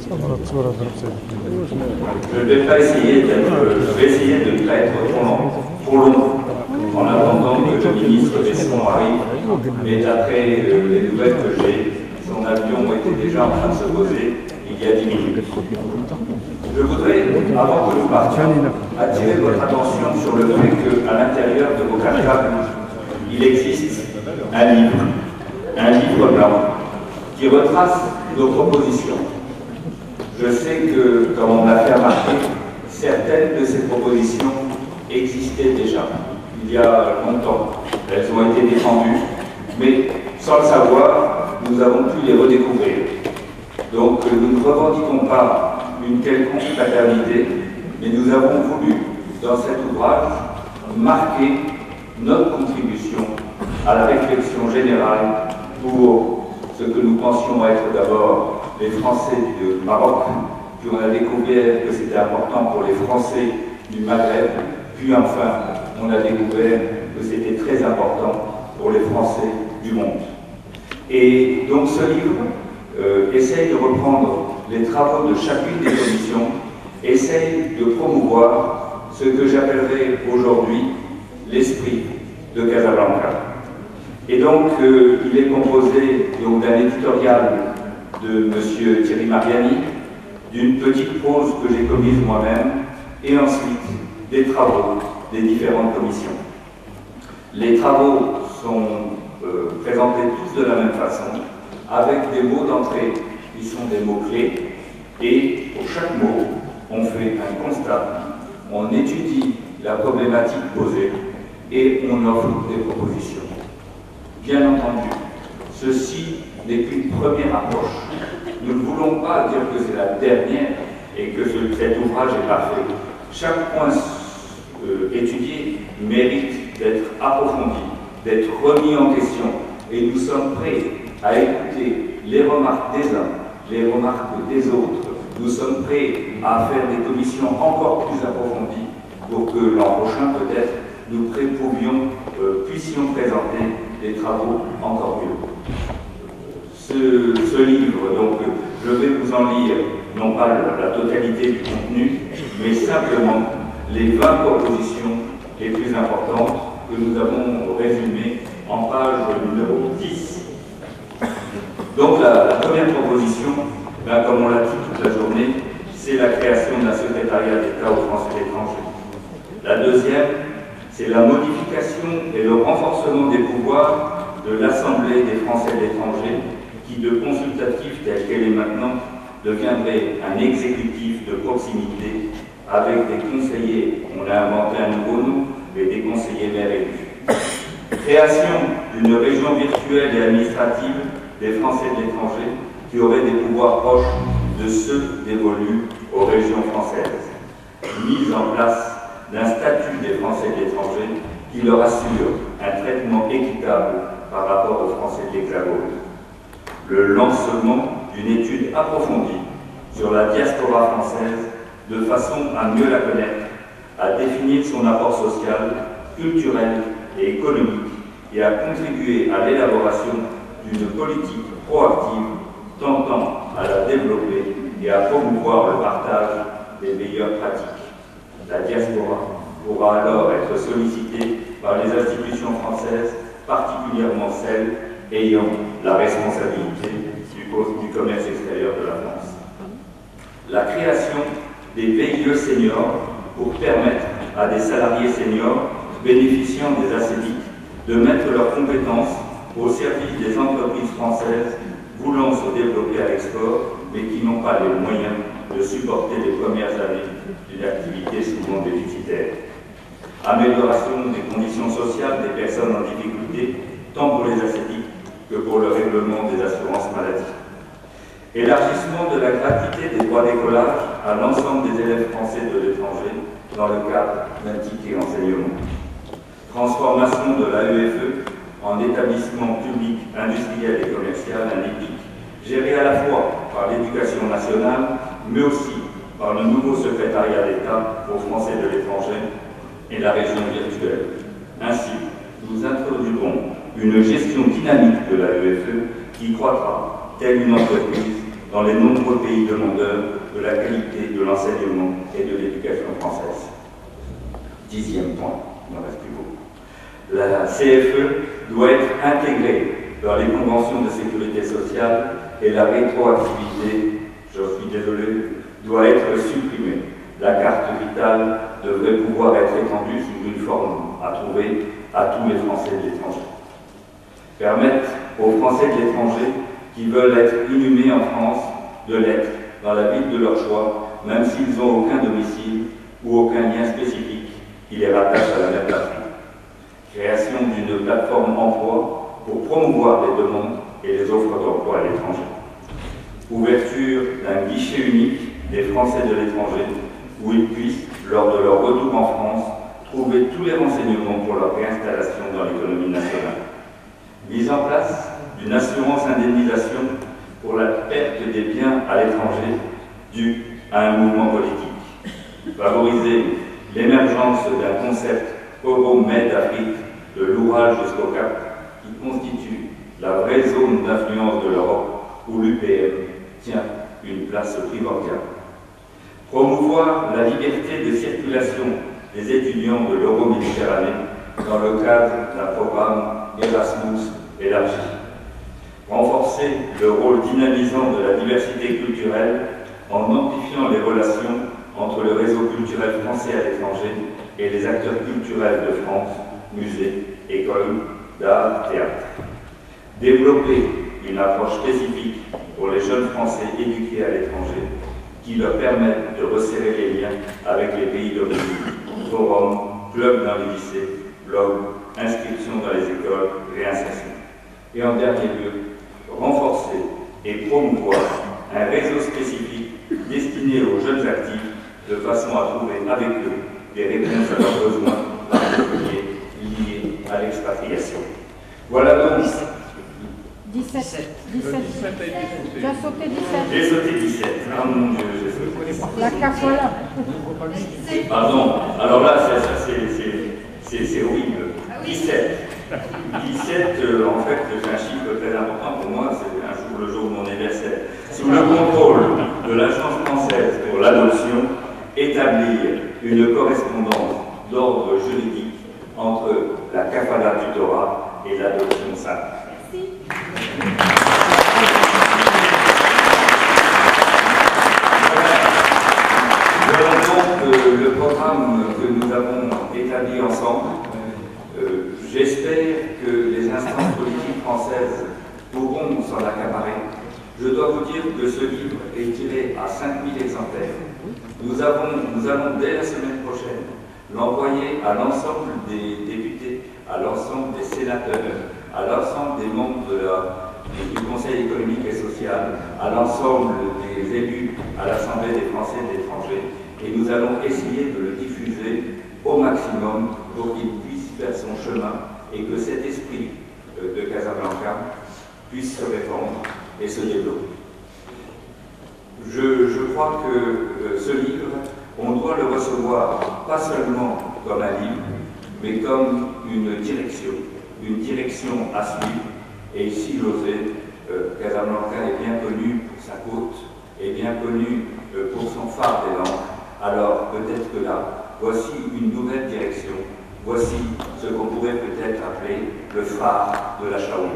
Je ne vais pas essayer de ne pas être trop long en attendant que le ministre Besson arrive, mais d'après les nouvelles que j'ai, son avion était déjà en train de se poser il y a 10 minutes. Je voudrais, avant que nous partions, attirer votre attention sur le fait qu'à l'intérieur de vos cartables, il existe un livre blanc, qui retrace nos propositions. Je sais que, comme on l'a fait remarquer, certaines de ces propositions existaient déjà, il y a longtemps. Elles ont été défendues, mais sans le savoir, nous avons pu les redécouvrir. Donc nous ne revendiquons pas une quelconque paternité, mais nous avons voulu, dans cet ouvrage, marquer notre contribution à la réflexion générale pour ce que nous pensions être d'abord les Français du Maroc, puis on a découvert que c'était important pour les Français du Maghreb, puis enfin on a découvert que c'était très important pour les Français du monde. Et donc ce livre essaye de reprendre les travaux de chacune des commissions, essaye de promouvoir ce que j'appellerais aujourd'hui l'esprit de Casablanca. Et donc il est composé d'un éditorial de M. Thierry Mariani, d'une petite prose que j'ai commise moi-même, et ensuite des travaux des différentes commissions. Les travaux sont présentés tous de la même façon, avec des mots d'entrée qui sont des mots-clés, et pour chaque mot, on fait un constat, on étudie la problématique posée, et on offre des propositions. Bien entendu, ceci n'est qu'une première approche. Nous ne voulons pas dire que c'est la dernière et que cet ouvrage est parfait. Chaque point étudié mérite d'être approfondi, d'être remis en question, et nous sommes prêts à écouter les remarques des uns, les remarques des autres. Nous sommes prêts à faire des commissions encore plus approfondies pour que l'an prochain, peut-être, nous puissions présenter des travaux encore mieux. Ce livre, donc, je vais vous en lire, non pas la totalité du contenu, mais simplement les 20 propositions les plus importantes que nous avons résumées en page numéro 10. Donc la première proposition, comme on l'a dit toute la journée, c'est la création d'un secrétariat d'État aux Français de l'étranger. La deuxième, c'est la modification et le renforcement des pouvoirs de l'Assemblée des Français de l'étranger, qui de consultatif telle qu'elle est maintenant deviendrait un exécutif de proximité avec des conseillers, on a inventé un nouveau nom, mais des conseillers maires élus. Création d'une région virtuelle et administrative des Français de l'étranger qui auraient des pouvoirs proches de ceux dévolus aux régions françaises. Mise en place d'un statut des Français de l'étranger qui leur assure un traitement équitable par rapport aux Français de l'Hexagone. Le lancement d'une étude approfondie sur la diaspora française de façon à mieux la connaître, à définir son apport social, culturel et économique et à contribuer à l'élaboration d'une politique proactive tentant à la développer et à promouvoir le partage des meilleures pratiques. La diaspora pourra alors être sollicitée par les institutions françaises, particulièrement celles ayant la responsabilité du commerce extérieur de la France. La création des VIE seniors pour permettre à des salariés seniors bénéficiant des ACDIC de mettre leurs compétences au service des entreprises françaises voulant se développer à l'export, mais qui n'ont pas les moyens de supporter les premières années d'une activité souvent déficitaire. Amélioration des conditions sociales des personnes en difficulté, tant pour les ACDIC que pour le règlement des assurances maladie. Élargissement de la gratuité des droits d'écolage à l'ensemble des élèves français de l'étranger dans le cadre d'un ticket enseignement. Transformation de l'AEFE en établissement public industriel et commercial, un EPIC, géré à la fois par l'Éducation nationale, mais aussi par le nouveau secrétariat d'État aux Français de l'étranger et la région virtuelle. Ainsi, nous introduirons une gestion dynamique de l'AEFE qui croîtra, telle une entreprise, dans les nombreux pays demandeurs de la qualité de l'enseignement et de l'éducation française. 10e point, il n'en reste plus beaucoup. La CFE doit être intégrée dans les conventions de sécurité sociale et la rétroactivité, je suis désolé, doit être supprimée. La carte vitale devrait pouvoir être étendue sous une forme à trouver à tous les Français de l'étranger. Permettre aux Français de l'étranger qui veulent être inhumés en France de l'être dans la ville de leur choix, même s'ils n'ont aucun domicile ou aucun lien spécifique qui les rattache à la même patrie. Création d'une plateforme emploi pour promouvoir les demandes et les offres d'emploi à l'étranger. Ouverture d'un guichet unique des Français de l'étranger où ils puissent, lors de leur retour en France, trouver tous les renseignements pour leur réinstallation dans l'économie nationale. Mise en place d'une assurance indemnisation pour la perte des biens à l'étranger due à un mouvement politique. Favoriser l'émergence d'un concept Euro-Med Afrique de l'Oural jusqu'au Cap, qui constitue la vraie zone d'influence de l'Europe où l'UPM tient une place primordiale. Promouvoir la liberté de circulation des étudiants de l'Euro-Méditerranée dans le cadre d'un programme Erasmus élargi. Renforcer le rôle dynamisant de la diversité culturelle en amplifiant les relations entre le réseau culturel français à l'étranger et les acteurs culturels de France, musées, écoles, d'art, théâtre. Développer une approche spécifique pour les jeunes Français éduqués à l'étranger qui leur permettent de resserrer les liens avec les pays d'origine, forums, clubs dans les lycées, blogs, inscription dans les écoles, réinsertion. Et en dernier lieu, renforcer et promouvoir un réseau spécifique destiné aux jeunes actifs de façon à trouver avec eux des réponses à leurs besoins particuliers liés à l'expatriation. Voilà donc. 17. J'ai sauté 17. J'ai sauté 17. Ah mon Dieu, j'ai sauté 17. La capola. Pardon, alors là, c'est horrible. 17. 17, en fait, c'est un chiffre très important pour moi, c'est un jour, le jour de mon anniversaire. Sous le contrôle de l'Agence française pour l'adoption, établir une correspondance d'ordre juridique entre la kafala du Torah et l'adoption simple. Merci. Voilà donc le programme que nous avons établi ensemble. J'espère que les instances politiques françaises pourront s'en accaparer. Je dois vous dire que ce livre est tiré à 5000 exemplaires. Nous allons dès la semaine prochaine l'envoyer à l'ensemble des députés, à l'ensemble des sénateurs, à l'ensemble des membres du Conseil économique et social, à l'ensemble des élus à l'Assemblée des Français de l'étranger. Et nous allons essayer de le diffuser au maximum pour qu'il puisse faire son chemin et que cet esprit de Casablanca puisse se répandre et se développer. Je crois que ce livre, on doit le recevoir pas seulement comme un livre, mais comme une direction à suivre. Et ici, José, Casablanca est bien connu pour sa côte, est bien connu pour son phare des langues. Alors peut-être que là, voici une nouvelle direction, voici ce qu'on pourrait peut-être appeler le phare de la Chaoua.